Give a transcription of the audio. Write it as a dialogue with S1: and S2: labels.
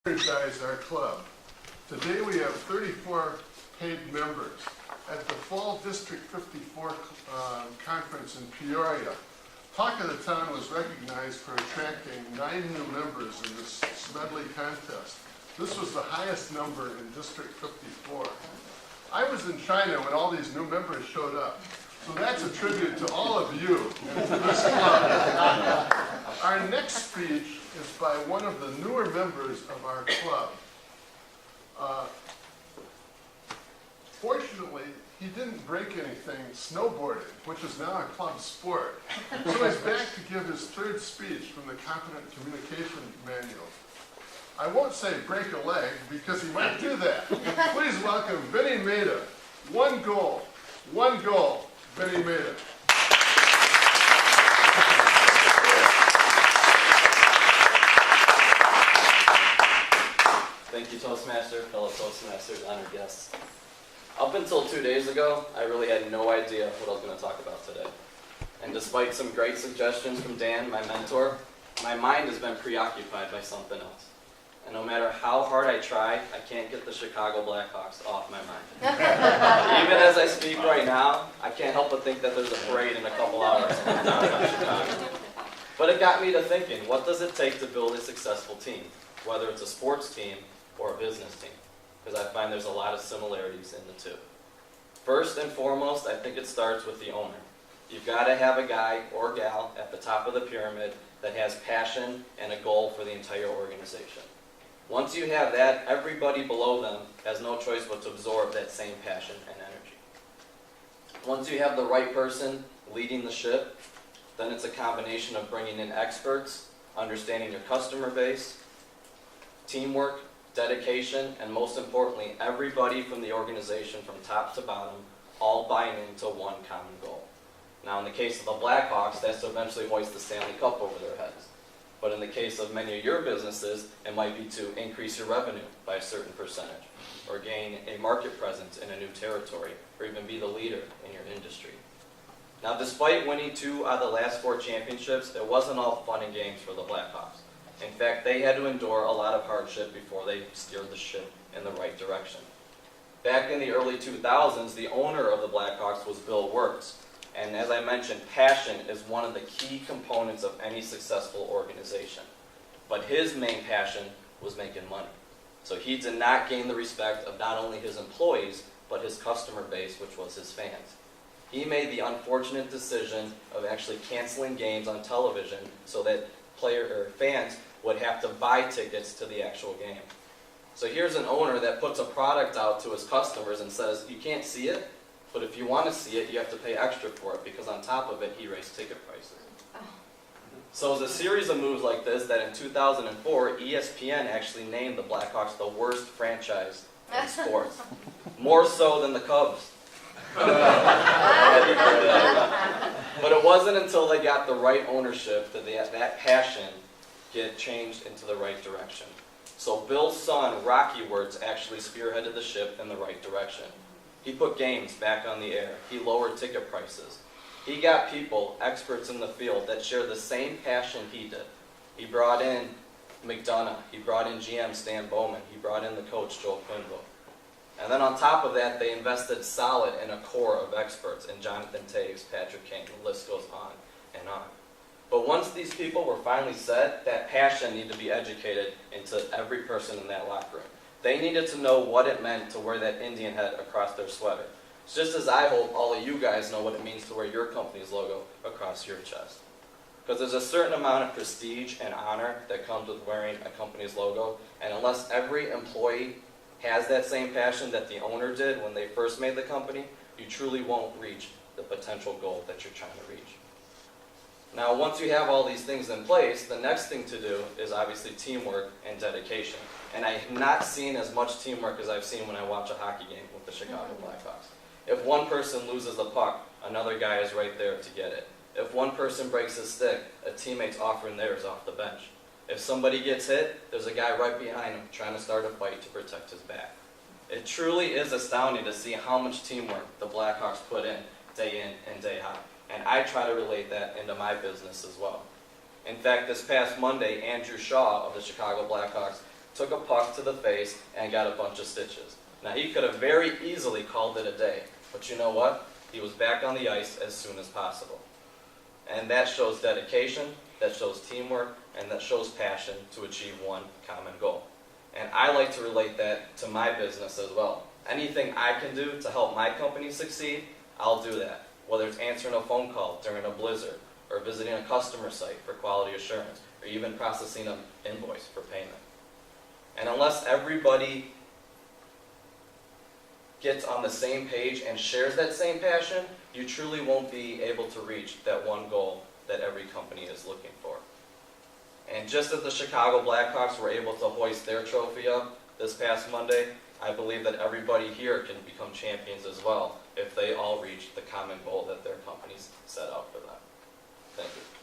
S1: Energize our club. Today we have 34 paid members. At the Fall District 54 conference in Peoria, Talk of the Town was recognized for attracting 9 new members in this medley contest. This was the highest number in District 54. I was in China when all these new members showed up. So that's a tribute to all of you and to this club. Our next speech is by one of the newer members of our club. Fortunately, he didn't break anything snowboarding, which is now a club sport. So he's back to give his third speech from the Competent Communication Manual. I won't say break a leg, because he might do that. Please welcome Vinny Maida. One goal, Vinny Maida.
S2: Thank you, Toastmaster, fellow Toastmasters, honored guests. Up until 2 days ago, I really had no idea what I was going to talk about today. And despite some great suggestions from Dan, my mentor, my mind has been preoccupied by something else. And no matter how hard I try, I can't get the Chicago Blackhawks off my mind. Even as I speak right now, I can't help but think that there's a parade in a couple hours downtown Chicago. But it got me to thinking, what does it take to build a successful team? Whether it's a sports team or a business team, because I find there's a lot of similarities in the two. First and foremost, I think it starts with the owner. You've got to have a guy or gal at the top of the pyramid that has passion and a goal for the entire organization. Once you have that, everybody below them has no choice but to absorb that same passion and energy. Once you have the right person leading the ship, then it's a combination of bringing in experts, understanding your customer base, teamwork, dedication, and most importantly, everybody from the organization from top to bottom all buying into one common goal. Now in the case of the Blackhawks, that's to eventually hoist the Stanley Cup over their heads. But in the case of many of your businesses, it might be to increase your revenue by a certain percentage, or gain a market presence in a new territory, or even be the leader in your industry. Now despite winning 2 out of the last 4 championships, it wasn't all fun and games for the Blackhawks. In fact, they had to endure a lot of hardship before they steered the ship in the right direction. Back in the early 2000s, the owner of the Blackhawks was Bill Wirtz. And as I mentioned, passion is one of the key components of any successful organization. But his main passion was making money. So he did not gain the respect of not only his employees, but his customer base, which was his fans. He made the unfortunate decision of actually canceling games on television so that fans would have to buy tickets to the actual game. So here's an owner that puts a product out to his customers and says, you can't see it, but if you want to see it, you have to pay extra for it, because on top of it, he raised ticket prices. So it was a series of moves like this that in 2004, ESPN actually named the Blackhawks the worst franchise in sports. More so than the Cubs. But it wasn't until they got the right ownership that that passion get changed into the right direction. So Bill's son, Rocky Wirtz, actually spearheaded the ship in the right direction. He put games back on the air. He lowered ticket prices. He got people, experts in the field, that share the same passion he did. He brought in McDonough. He brought in GM Stan Bowman. He brought in the coach, Joel Quenneville. And then on top of that, they invested solid in a core of experts in Jonathan Toews, Patrick Kane, the list goes on and on. But once these people were finally set, that passion needed to be educated into every person in that locker room. They needed to know what it meant to wear that Indian head across their sweater. It's just as I hope all of you guys know what it means to wear your company's logo across your chest. Because there's a certain amount of prestige and honor that comes with wearing a company's logo, and unless every employee has that same passion that the owner did when they first made the company, you truly won't reach the potential goal that you're trying to reach. Now, once you have all these things in place, the next thing to do is obviously teamwork and dedication. And I have not seen as much teamwork as I've seen when I watch a hockey game with the Chicago Blackhawks. If one person loses the puck, another guy is right there to get it. If one person breaks his stick, a teammate's offering theirs off the bench. If somebody gets hit, there's a guy right behind him trying to start a fight to protect his back. It truly is astounding to see how much teamwork the Blackhawks put in and day out. And I try to relate that into my business as well. In fact, this past Monday, Andrew Shaw of the Chicago Blackhawks took a puck to the face, and got a bunch of stitches. Now, he could have very easily called it a day, but you know what? He was back on the ice as soon as possible. And that shows dedication, that shows teamwork, and that shows passion to achieve one common goal. And I like to relate that to my business as well. Anything I can do to help my company succeed, I'll do that. Whether it's answering a phone call during a blizzard, or visiting a customer site for quality assurance, or even processing an invoice for payment. And unless everybody gets on the same page and shares that same passion, you truly won't be able to reach that one goal that every company is looking for. And just as the Chicago Blackhawks were able to hoist their trophy up this past Monday, I believe that everybody here can become champions as well if they all reach the common goal that their companies set out for them. Thank you.